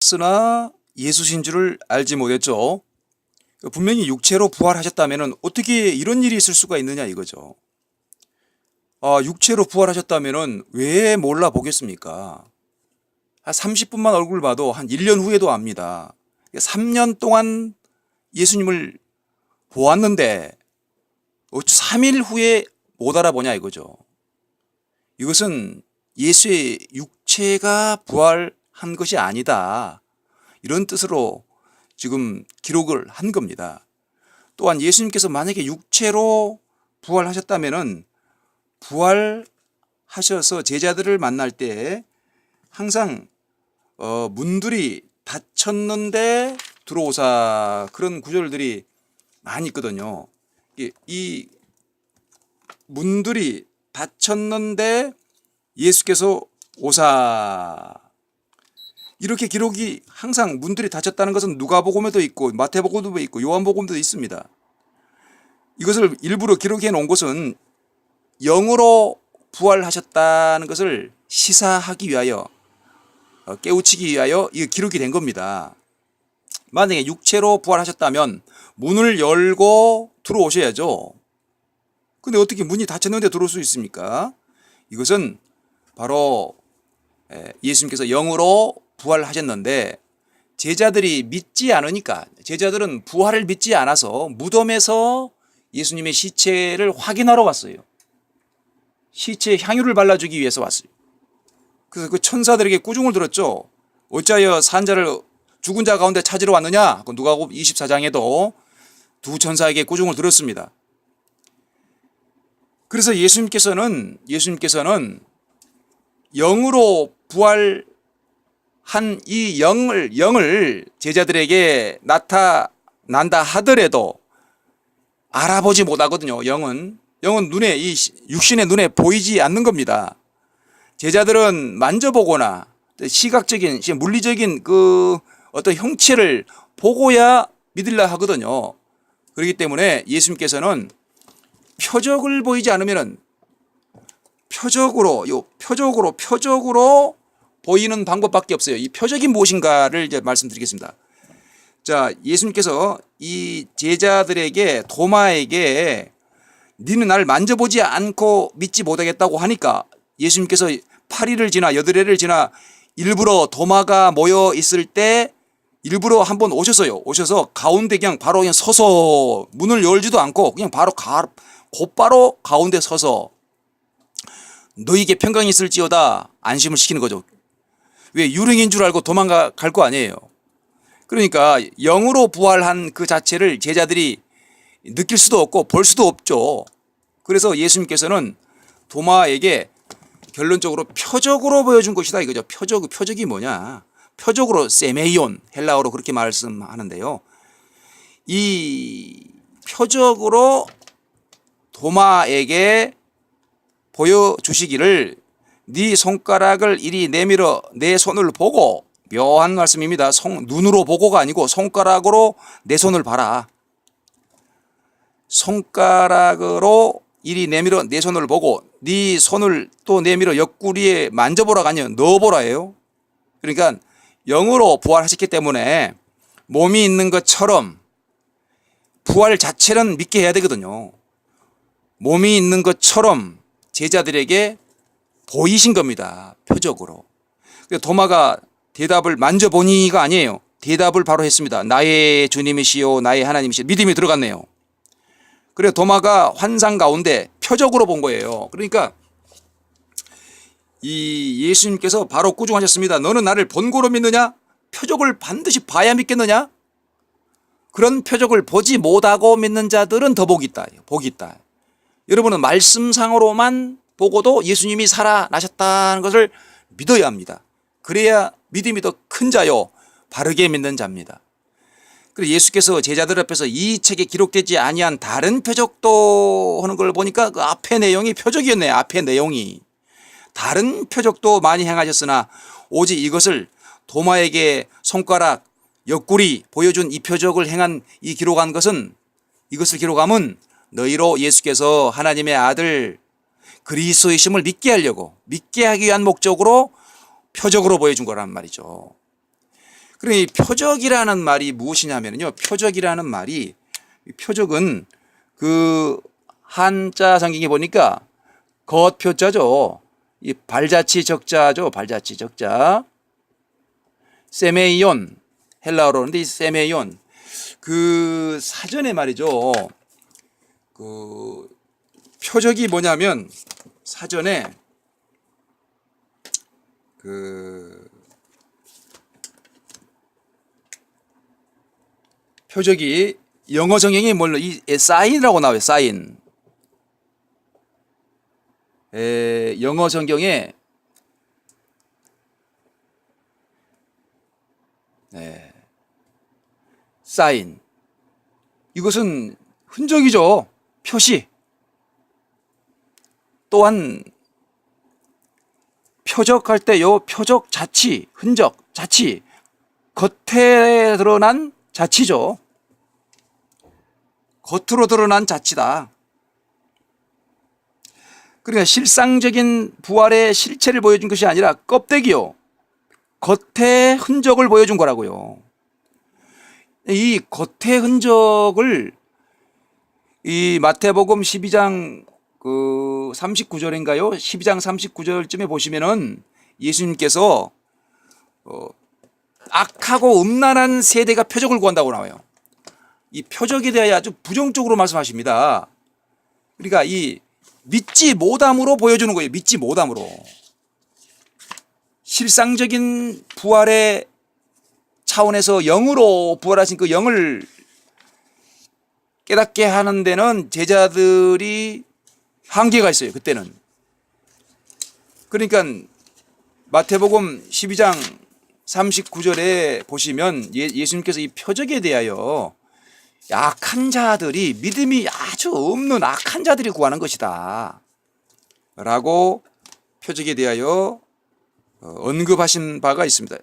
쓰나 예수신 줄을 알지 못했죠. 분명히 육체로 부활하셨다면 어떻게 이런 일이 있을 수가 있느냐 이거죠. 육체로 부활하셨다면 왜 몰라 보겠습니까? 한 30분만 얼굴 봐도 한 1년 후에도 압니다. 3년 동안 예수님을 보았는데 어찌 3일 후에 못 알아보냐 이거죠. 이것은 예수의 육체가 부활한 것이 아니다. 이런 뜻으로 지금 기록을 한 겁니다. 또한 예수님께서 만약에 육체로 부활하셨다면은 부활하셔서 제자들을 만날 때 항상 문들이 닫혔는데 들어오사 그런 구절들이 많이 있거든요. 이 문들이 닫혔는데 예수께서 오사 이렇게 기록이 항상 문들이 닫혔다는 것은 누가복음에도 있고 마태복음에도 있고 요한복음에도 있습니다. 이것을 일부러 기록해 놓은 것은 영으로 부활하셨다는 것을 시사하기 위하여 깨우치기 위하여 이 기록이 된 겁니다. 만약에 육체로 부활하셨다면 문을 열고 들어오셔야죠. 근데 어떻게 문이 닫혔는데 들어올 수 있습니까? 이것은 바로 예수님께서 영으로 부활하셨는데 제자들이 믿지 않으니까 제자들은 부활을 믿지 않아서 무덤에서 예수님의 시체를 확인하러 왔어요. 시체에 향유를 발라주기 위해서 왔어요. 그래서 그 천사들에게 꾸중을 들었죠. 어찌하여 산 자를 죽은 자 가운데 찾으러 왔느냐? 누가복음 24장에도 두 천사에게 꾸중을 들었습니다. 그래서 예수님께서는 영으로 부활한 이 영을 제자들에게 나타난다 하더라도 알아보지 못하거든요. 영은 눈에 이 육신의 눈에 보이지 않는 겁니다. 제자들은 만져보거나 시각적인 물리적인 그 어떤 형체를 보고야 믿으려 하거든요. 그렇기 때문에 예수님께서는 표적을 보이지 않으면은 표적으로 보이는 방법밖에 없어요. 이 표적이 무엇인가를 이제 말씀드리겠습니다. 자, 예수님께서 이 제자들에게 도마에게 니는 나를 만져보지 않고 믿지 못하겠다고 하니까 예수님께서 8일을 지나 8회를 지나 일부러 도마가 모여 있을 때 일부러 한번 오셨어요. 오셔서 가운데 그냥 바로 그냥 서서 문을 열지도 않고 그냥 곧바로 가운데 서서 너희에게 평강이 있을지어다 안심을 시키는 거죠. 왜 유령인 줄 알고 도망갈 거 아니에요. 그러니까 영으로 부활한 그 자체를 제자들이 느낄 수도 없고 볼 수도 없죠. 그래서 예수님께서는 도마에게 결론적으로 표적으로 보여준 것이다 이거죠. 표적이 뭐냐? 표적으로 세메이온 헬라어로 그렇게 말씀하는데요. 이 표적으로 도마에게 보여주시기를 네 손가락을 이리 내밀어 내 손을 보고 묘한 말씀입니다. 눈으로 보고가 아니고 손가락으로 내 손을 봐라. 손가락으로 이리 내밀어 내 손을 보고 네 손을 또 내밀어 옆구리에 만져보라가 아니요 넣어보라예요. 그러니까 영으로 부활하셨기 때문에 몸이 있는 것처럼 부활 자체는 믿게 해야 되거든요. 몸이 있는 것처럼 제자들에게 보이신 겁니다. 표적으로. 도마가 대답을 만져보니가 아니에요. 대답을 바로 했습니다. 나의 주님이시요 나의 하나님이시요. 믿음이 들어갔네요. 그래 도마가 환상 가운데 표적으로 본 거예요. 그러니까 이 예수님께서 바로 꾸중하셨습니다. 너는 나를 본고로 믿느냐? 표적을 반드시 봐야 믿겠느냐? 그런 표적을 보지 못하고 믿는 자들은 더 복이 있다. 복이 있다. 여러분은 말씀상으로만 보고도 예수님이 살아나셨다는 것을 믿어야 합니다. 그래야 믿음이 더 큰 자요 바르게 믿는 자입니다. 그리고 예수께서 제자들 앞에서 이 책에 기록되지 아니한 다른 표적도 하는 걸 보니까 그 앞의 내용이 표적이었네. 앞의 내용이 다른 표적도 많이 행하셨으나 오직 이것을 도마에게 손가락 옆구리 보여준 이 표적을 행한 이 기록한 것은 이것을 기록함은 너희로 예수께서 하나님의 아들 그리스도이심을 믿게 하려고 믿게 하기 위한 목적으로 표적으로 보여준 거란 말이죠. 그럼 이 표적이라는 말이 무엇이냐면요. 표적이라는 말이, 표적은 그 한자 성경에 보니까 겉표자죠. 이 발자취 적자죠. 발자취 적자. 세메이온, 헬라어로 하는데 이 세메이온, 그 사전에 말이죠. 그 표적이 뭐냐면 사전에 그 표적이 영어 성경이 뭘로 이 사인이라고 나와요. 사인. 영어 성경에 사인. 이것은 흔적이죠. 표시. 또한 표적할 때 요 표적 자치, 흔적, 자치, 겉에 드러난 자치죠. 겉으로 드러난 자치다. 그러니까 실상적인 부활의 실체를 보여준 것이 아니라 껍데기요. 겉의 흔적을 보여준 거라고요. 이 겉의 흔적을 이 마태복음 12장 그 39절인가요? 12장 39절쯤에 보시면은 예수님께서 악하고 음란한 세대가 표적을 구한다고 나와요. 이 표적에 대하여 아주 부정적으로 말씀하십니다. 그러니까 이 믿지 못함으로 보여주는 거예요. 믿지 못함으로. 실상적인 부활의 차원에서 영으로 부활하신 그 영을 깨닫게 하는 데는 제자들이 한계가 있어요. 그때는. 그러니까 마태복음 12장 39절에 보시면 예수님께서 이 표적에 대하여 악한 자들이, 믿음이 아주 없는 악한 자들이 구하는 것이다 라고 표적에 대하여 언급하신 바가 있습니다.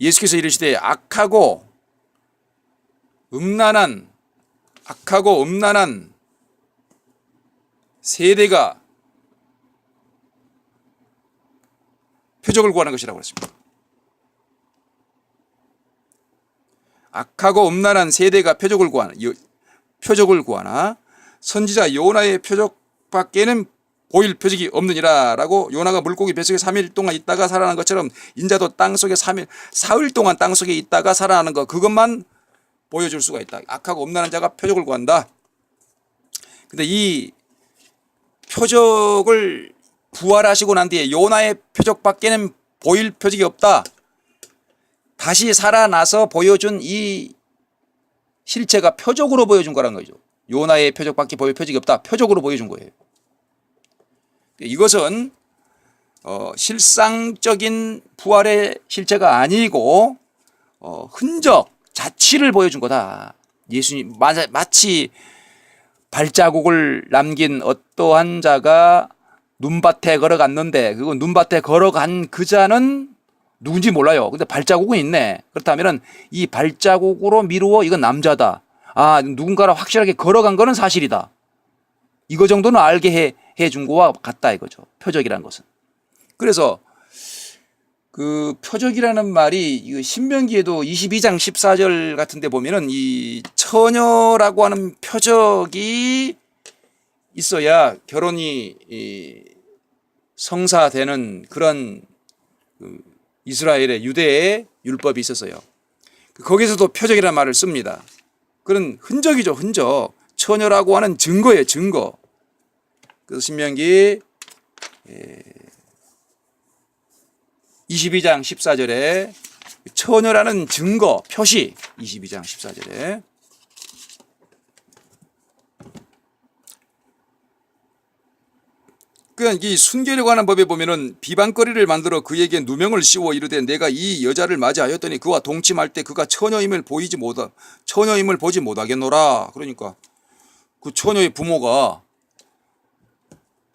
예수께서 이르시되 악하고 음란한 세대가 표적을 구하는 것이라고 했습니다. 악하고 음란한 세대가 표적을 구하나 선지자 요나의 표적밖에는 보일 표적이 없느니라 라고, 요나가 물고기 뱃속에 3일 동안 있다가 살아난 것처럼 인자도 땅속에 사흘 동안 땅속에 있다가 살아나는 것, 그것만 보여줄 수가 있다. 악하고 음란한 자가 표적을 구한다. 근데 이 표적을 부활하시고 난 뒤에 요나의 표적밖에는 보일 표적이 없다. 다시 살아나서 보여준 이 실체가 표적으로 보여준 거란 거죠. 요나의 표적밖에 보일 표적이 없다. 표적으로 보여준 거예요. 이것은 실상적인 부활의 실체가 아니고 흔적, 자취를 보여준 거다. 예수님 마치 발자국을 남긴 어떠한 자가 눈밭에 걸어갔는데 그 눈밭에 걸어간 그 자는 누군지 몰라요. 근데 발자국은 있네. 그렇다면 이 발자국으로 미루어 이건 남자다. 아, 누군가를 확실하게 걸어간 거는 사실이다. 이거 정도는 알게 해준 거와 같다 이거죠. 표적이라는 것은. 그래서 그 표적이라는 말이 신명기에도 22장 14절 같은 데 보면은 이 처녀라고 하는 표적이 있어야 결혼이 성사되는 그런 이스라엘의 유대의 율법이 있었어요. 거기서도 표적이라는 말을 씁니다. 그런 흔적이죠. 흔적. 처녀라고 하는 증거예요. 증거. 그래서 신명기 22장 14절에 처녀라는 증거, 표시, 22장 14절에 그러니까 이 순결에 관한 법에 보면은 비방거리를 만들어 그에게 누명을 씌워 이르되 내가 이 여자를 맞이하였더니 그와 동침할 때 그가 처녀임을 보지 못하겠노라. 그러니까 그 처녀의 부모가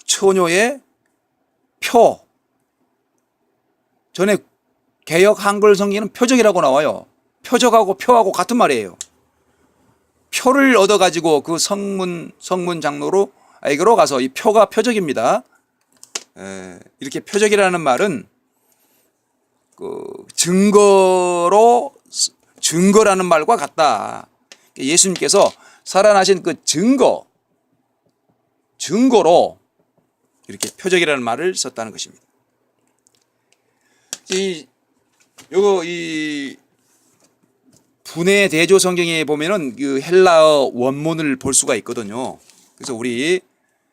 처녀의 표, 전에 개역 한글 성경에는 표적이라고 나와요. 표적하고 표하고 같은 말이에요. 표를 얻어가지고 그 성문 장로로 에게로 가서 이 표가 표적입니다. 이렇게 표적이라는 말은 증거라는 말과 같다. 예수님께서 살아나신 그 증거로 이렇게 표적이라는 말을 썼다는 것입니다. 이 분해 대조 성경에 보면은 그 헬라어 원문을 볼 수가 있거든요. 그래서 우리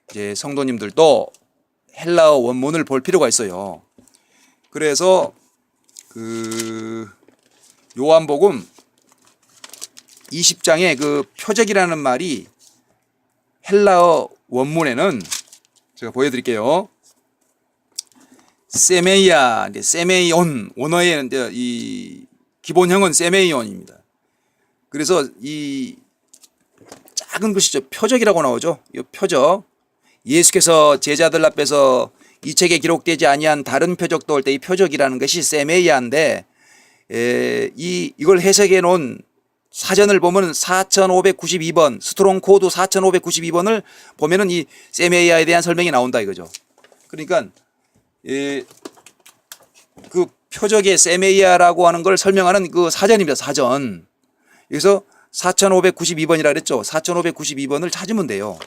이제 성도님들도 헬라어 원문을 볼 필요가 있어요. 그래서 그 요한복음 20장에 그 표적이라는 말이 헬라어 원문에는 제가 보여드릴게요. 세메이아, 세메이온, 원어의 이 기본형은 세메이온입니다. 그래서 이 작은 글씨죠. 표적이라고 나오죠. 이 표적. 예수께서 제자들 앞에서 이 책에 기록되지 아니한 다른 표적도 올 때 이 표적이라는 것이 세메이아인데, 이걸 해석해 놓은 사전을 보면 4592번, 스트롱 코드 4592번을 보면은 이 세메이아에 대한 설명이 나온다 이거죠. 그러니까 그 표적의 세메이아라고 하는 걸 설명하는 그 사전입니다. 사전. 여기서 4592번이라 그랬죠. 4592번을 찾으면 돼요.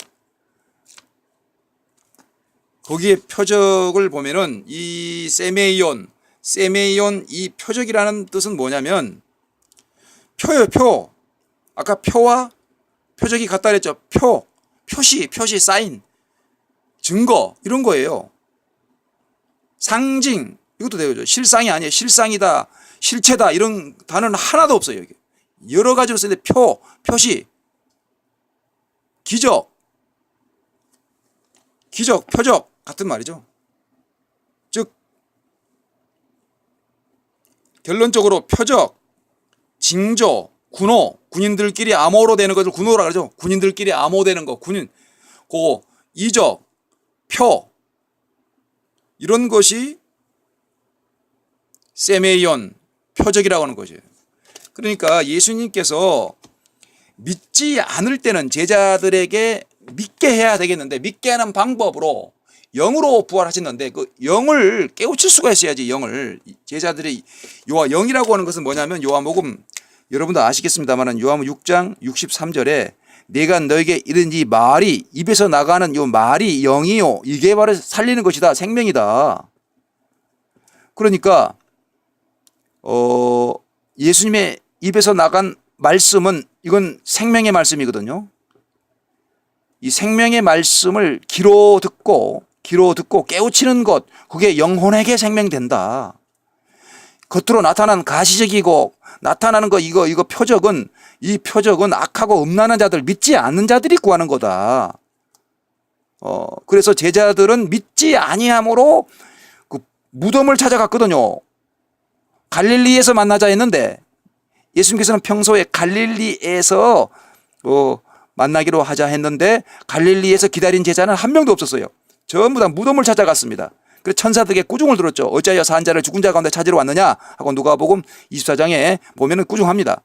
거기에 표적을 보면은 이 세메이온 이 표적이라는 뜻은 뭐냐면 표요, 표. 아까 표와 표적이 같다 그랬죠. 표시, 사인, 증거 이런 거예요. 상징 이것도 되죠. 실상이 아니에요. 실상이다, 실체다 이런 단어는 하나도 없어요. 여기 여러 가지로 쓰는데 표시, 기적, 표적 같은 말이죠. 즉 결론적으로 표적, 징조, 군호, 군인들끼리 암호로 되는 것을 군호라 그러죠. 군인들끼리 암호되는 거, 그거 이적, 표 이런 것이 세메이온 표적이라고 하는 거죠. 그러니까 예수님께서 믿지 않을 때는 제자들에게 믿게 해야 되겠는데, 믿게 하는 방법으로 영으로 부활하셨는데 그 영을 깨우칠 수가 있어야지. 영을 제자들이 영이라고 하는 것은 뭐냐면 요한복음 여러분도 아시겠습니다만 요한복음 6장 63절에 내가 너에게 이른 이 말이 입에서 나가는 요 말이 영이요 이게 바로 살리는 것이다, 생명이다. 그러니까 예수님의 입에서 나간 말씀은 이건 생명의 말씀이거든요. 이 생명의 말씀을 귀로 듣고 깨우치는 것, 그게 영혼에게 생명된다. 겉으로 나타난 가시적이고 나타나는 거 이거 표적은, 이 표적은 악하고 음란한 자들, 믿지 않는 자들이 구하는 거다. 그래서 제자들은 믿지 아니함으로 그 무덤을 찾아갔거든요. 갈릴리에서 만나자 했는데 예수님께서는 평소에 갈릴리에서 만나기로 하자 했는데 갈릴리에서 기다린 제자는 한 명도 없었어요. 전부 다 무덤을 찾아갔습니다. 그래서 천사들에게 꾸중을 들었죠. 어찌하여 산 자를 죽은 자 가운데 찾으러 왔느냐 하고 누가복음 24장에 보면은 꾸중합니다.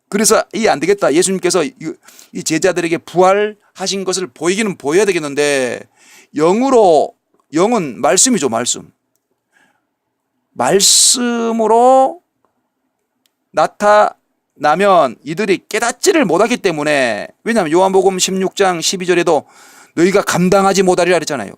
그래서 이 안 되겠다. 예수님께서 이 제자들에게 부활하신 것을 보이기는 보여야 되겠는데 영은 말씀이죠. 말씀으로 나타나면 이들이 깨닫지를 못하기 때문에, 왜냐하면 요한복음 16장 12절에도 너희가 감당하지 못하리라 그랬잖아요.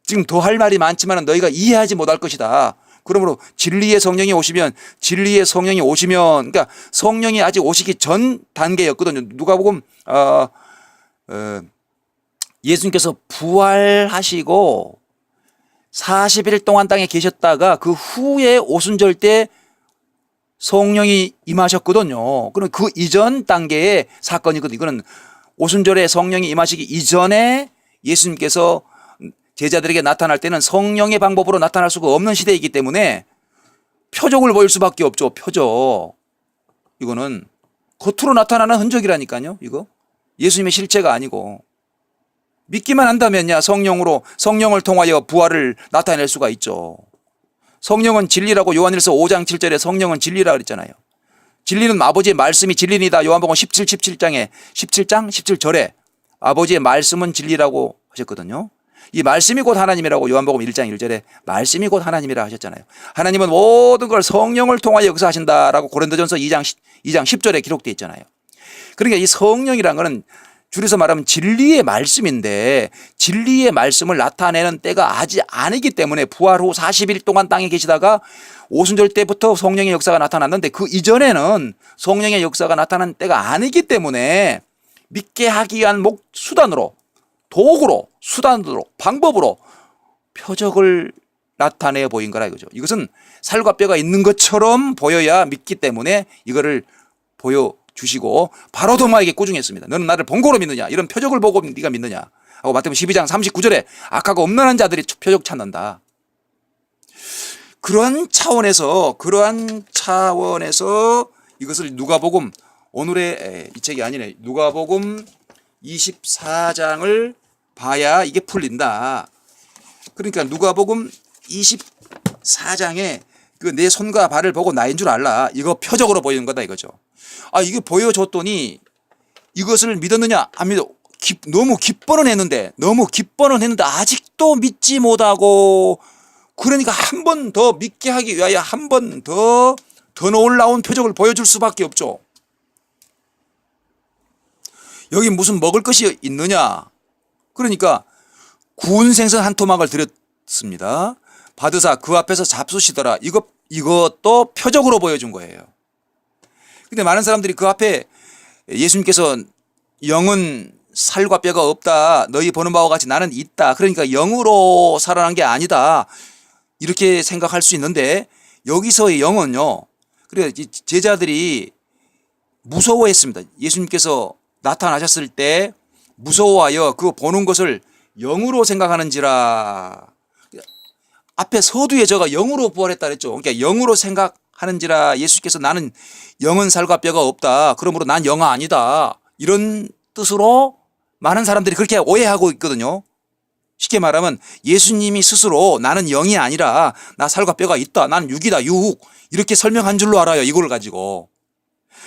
지금 더 할 말이 많지만 너희가 이해하지 못할 것이다. 그러므로 진리의 성령이 오시면 그러니까 성령이 아직 오시기 전 단계였거든요. 누가복음 예수님께서 부활하시고 40일 동안 땅에 계셨다가 그 후에 오순절 때 성령이 임하셨거든요. 그럼 그 이전 단계의 사건이거든요. 이거는 오순절에 성령이 임하시기 이전에 예수님께서 제자들에게 나타날 때는 성령의 방법으로 나타날 수가 없는 시대이기 때문에 표적을 보일 수밖에 없죠. 표적. 이거는 겉으로 나타나는 흔적이라니까요. 이거 예수님의 실체가 아니고, 믿기만 한다면야 성령을 통하여 부활을 나타낼 수가 있죠. 성령은 진리라고 요한일서 5장 7절에 성령은 진리라 그랬잖아요. 진리는 아버지의 말씀이 진리니다. 요한복음 17장 17절에 아버지의 말씀은 진리라고 하셨거든요. 이 말씀이 곧 하나님이라고 요한복음 1장 1절에 말씀이 곧 하나님이라 하셨잖아요. 하나님은 모든 걸 성령을 통하여 역사하신다라고 고린도전서 2장 10절에 기록되어 있잖아요. 그러니까 이 성령이란 거는 줄여서 말하면 진리의 말씀인데 진리의 말씀을 나타내는 때가 아직 아니기 때문에 부활 후 40일 동안 땅에 계시다가 오순절 때부터 성령의 역사가 나타났는데 그 이전에는 성령의 역사가 나타난 때가 아니기 때문에 믿게 하기 위한 수단으로 도구로 수단으로 방법으로 표적을 나타내 보인 거라 이거죠. 이것은 살과 뼈가 있는 것처럼 보여야 믿기 때문에 이거를 보여주시고 바로 도마에게 꾸중했습니다. 너는 나를 본고로 믿느냐 이런 표적을 보고 네가 믿느냐 하고 마태복음 12장 39절에 악하고 음란한 자들이 표적 찾는다. 그러한 차원에서 이것을 누가복음 오늘의 이 책이 아니네. 누가복음 24장을 봐야 이게 풀린다. 그러니까 누가복음 24장에 그 내 손과 발을 보고 나인 줄 알라. 이거 표적으로 보이는 거다 이거죠. 아, 이게 보여줬더니 이것을 믿었느냐? 안 믿어. 너무 기뻐는 했는데 아직도 믿지 못하고 그러니까 한 번 더 믿게 하기 위하여 한 번 더 놀라운 표적을 보여줄 수밖에 없죠. 여기 무슨 먹을 것이 있느냐? 그러니까 구운 생선 한 토막을 드렸습니다. 받으사 그 앞에서 잡수시더라. 이것도 표적으로 보여준 거예요. 근데 많은 사람들이 그 앞에 예수님께서 영은 살과 뼈가 없다. 너희 보는 바와 같이 나는 있다. 그러니까 영으로 살아난 게 아니다. 이렇게 생각할 수 있는데 여기서의 영은요. 그래 제자들이 무서워했습니다. 예수님께서 나타나셨을 때 무서워하여 그 보는 것을 영으로 생각하는지라. 앞에 서두에 저가 영으로 부활했다 그랬죠. 그러니까 영으로 생각하는지라 예수께서 나는 영은 살과 뼈가 없다. 그러므로 난 영아 아니다. 이런 뜻으로 많은 사람들이 그렇게 오해하고 있거든요. 쉽게 말하면 예수님이 스스로 나는 영이 아니라 나 살과 뼈가 있다. 나는 육이다. 육. 이렇게 설명한 줄로 알아요. 이걸 가지고.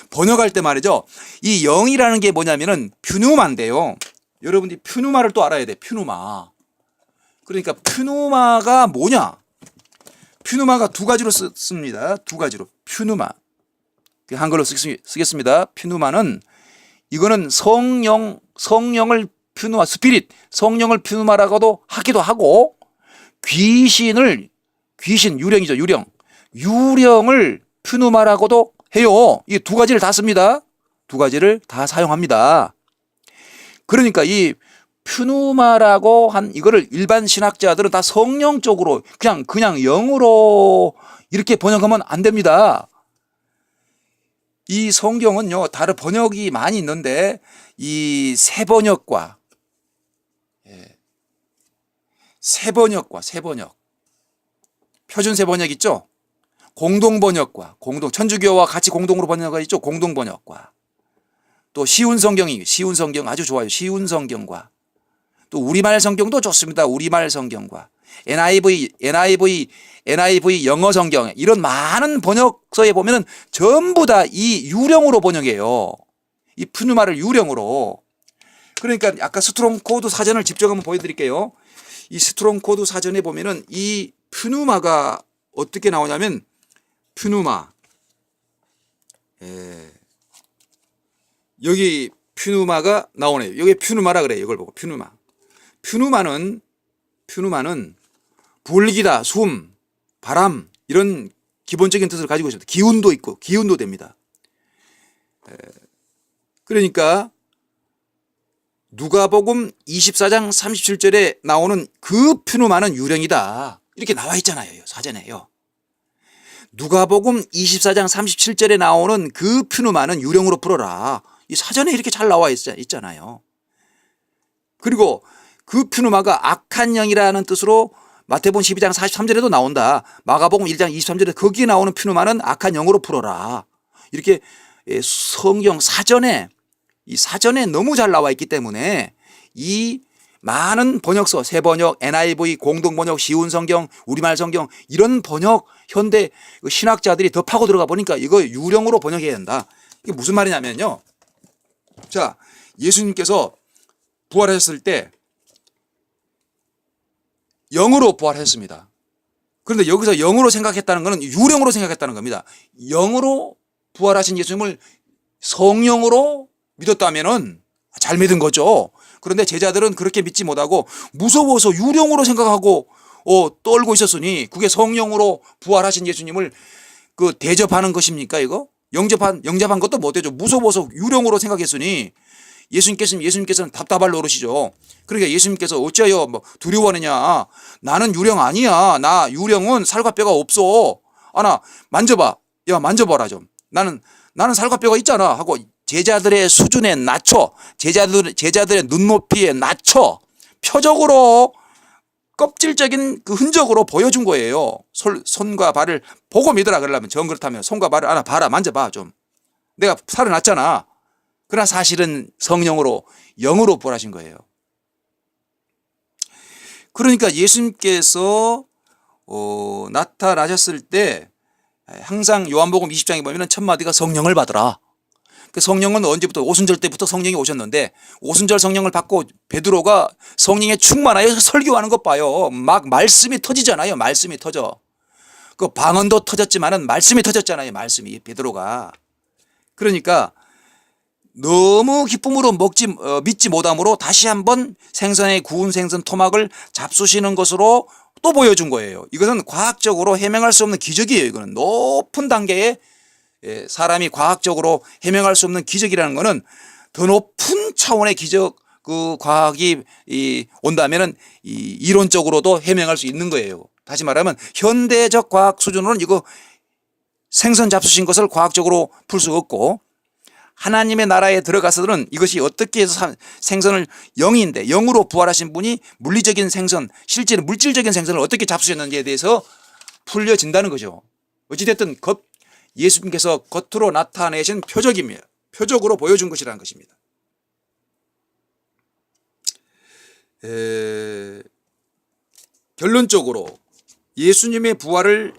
번역할 때 말이죠. 이 영이라는 게 뭐냐면은 퓨누마인데요. 여러분들이 퓨누마를 또 알아야 돼. 퓨누마. 그러니까 퓨누마가 뭐냐? 퓨누마가 두 가지로 씁니다. 두 가지로. 퓨누마. 한글로 쓰겠습니다. 퓨누마는 이거는 성령을 퓨누마, 스피릿, 성령을 퓨누마라고도 하기도 하고 귀신, 유령이죠. 유령을 퓨누마라고도 해요. 이 두 가지를 다 씁니다. 두 가지를 다 사용합니다. 그러니까 이 퓨누마라고 한 이거를 일반 신학자들은 다 성령 쪽으로 그냥 영으로 이렇게 번역하면 안 됩니다. 이 성경은요, 다른 번역이 많이 있는데 이 세 번역 표준 세 번역 있죠? 공동 번역과 천주교와 같이 공동으로 번역가 있죠? 공동 번역과 또 쉬운 성경 아주 좋아요. 쉬운 성경과 또 우리말 성경도 좋습니다. 우리말 성경과 NIV 영어 성경 이런 많은 번역서에 보면은 전부 다 이 유령으로 번역해요. 이 푸누마를 유령으로. 그러니까 아까 스트롱 코드 사전을 직접 한번 보여드릴게요. 이 스트롱 코드 사전에 보면은 이 푸누마가 어떻게 나오냐면 푸누마. 여기 푸누마가 나오네요. 여기 푸누마라 그래요. 이걸 보고 푸누마. 푸누마는 불기다, 숨, 바람 이런 기본적인 뜻을 가지고 있습니다. 기운도 있고 기운도 됩니다. 그러니까 누가복음 24장 37절에 나오는 그 푸누마는 유령이다. 이렇게 나와 있잖아요. 사전에요. 누가복음 24장 37절에 나오는 그 푸누마는 유령으로 풀어라. 이 사전에 이렇게 잘 나와 있잖아요. 그리고 그 푸누마가 악한 영이라는 뜻으로 마태복음 12장 43절에도 나온다. 마가복음 1장 23절에 거기에 나오는 푸누마는 악한 영으로 풀어라. 이렇게 성경 사전에 너무 잘 나와 있기 때문에 이 많은 번역서, 새 번역, NIV, 공동 번역, 쉬운 성경, 우리말 성경 이런 번역 현대 신학자들이 더 파고 들어가 보니까 이거 유령으로 번역해야 한다. 이게 무슨 말이냐면요. 자, 예수님께서 부활하셨을 때 영으로 부활했습니다. 그런데 여기서 영으로 생각했다는 것은 유령으로 생각했다는 겁니다. 영으로 부활하신 예수님을 성령으로 믿었다면은 잘 믿은 거죠. 그런데 제자들은 그렇게 믿지 못하고 무서워서 유령으로 생각하고 떨고 있었으니 그게 성령으로 부활하신 예수님을 그 대접하는 것입니까 이거? 영접한 것도 못 되죠. 무서워서 유령으로 생각했으니 예수님께서는 답답할 노릇이죠. 그러니까 예수님께서 어찌하여 뭐 두려워하느냐. 나는 유령 아니야. 나 유령은 살과 뼈가 없어. 나 만져봐. 야 만져봐라 좀. 나는 살과 뼈가 있잖아 하고 제자들의 수준에 낮춰 제자들의 눈높이에 낮춰 표적으로 껍질적인 그 흔적으로 보여준 거예요. 손과 발을 보고 믿으라 그러려면 정 그렇다면 손과 발을 봐라 만져봐 좀. 내가 살아났잖아. 그러나 사실은 성령으로 영으로 부활하신 거예요. 그러니까 예수님께서 나타나셨을 때 항상 요한복음 20장에 보면 첫 마디가 성령을 받으라. 그 성령은 언제부터 오순절 때부터 성령이 오셨는데 오순절 성령을 받고 베드로가 성령에 충만하여 설교하는 것 봐요. 막 말씀이 터지잖아요. 말씀이 터져. 그 방언도 터졌지만은 말씀이 터졌잖아요. 말씀이 베드로가. 그러니까 너무 기쁨으로 믿지 못함으로 다시 한번 생선의 구운 생선 토막을 잡수시는 것으로 또 보여준 거예요. 이것은 과학적으로 해명할 수 없는 기적이에요. 이거는 높은 단계의 사람이 과학적으로 해명할 수 없는 기적이라는 것은 더 높은 차원의 기적 그 과학이 온다면은 이론적으로도 해명할 수 있는 거예요. 다시 말하면 현대적 과학 수준으로는 이거 생선 잡수신 것을 과학적으로 풀 수 없고 하나님의 나라에 들어가서는 이것이 어떻게 해서 생선을 영인데 영으로 부활하신 분이 물리적인 생선 실제로 물질적인 생선을 어떻게 잡수셨는지에 대해서 풀려진다는 거죠. 어찌됐든 예수님께서 겉으로 나타내신 표적입니다. 표적으로 보여준 것이라는 것입니다. 결론적으로 예수님의 부활을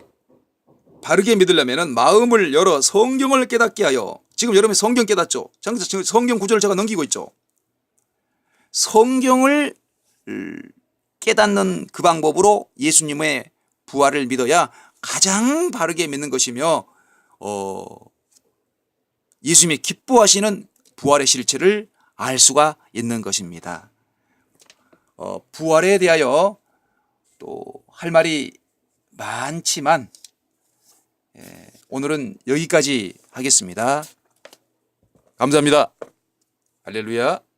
바르게 믿으려면 마음을 열어 성경을 깨닫게 하여 지금 여러분이 성경 깨닫죠? 지금 성경 구절을 제가 넘기고 있죠. 성경을 깨닫는 그 방법으로 예수님의 부활을 믿어야 가장 바르게 믿는 것이며 예수님이 기뻐하시는 부활의 실체를 알 수가 있는 것입니다. 부활에 대하여 또 할 말이 많지만 오늘은 여기까지 하겠습니다. 감사합니다. 할렐루야.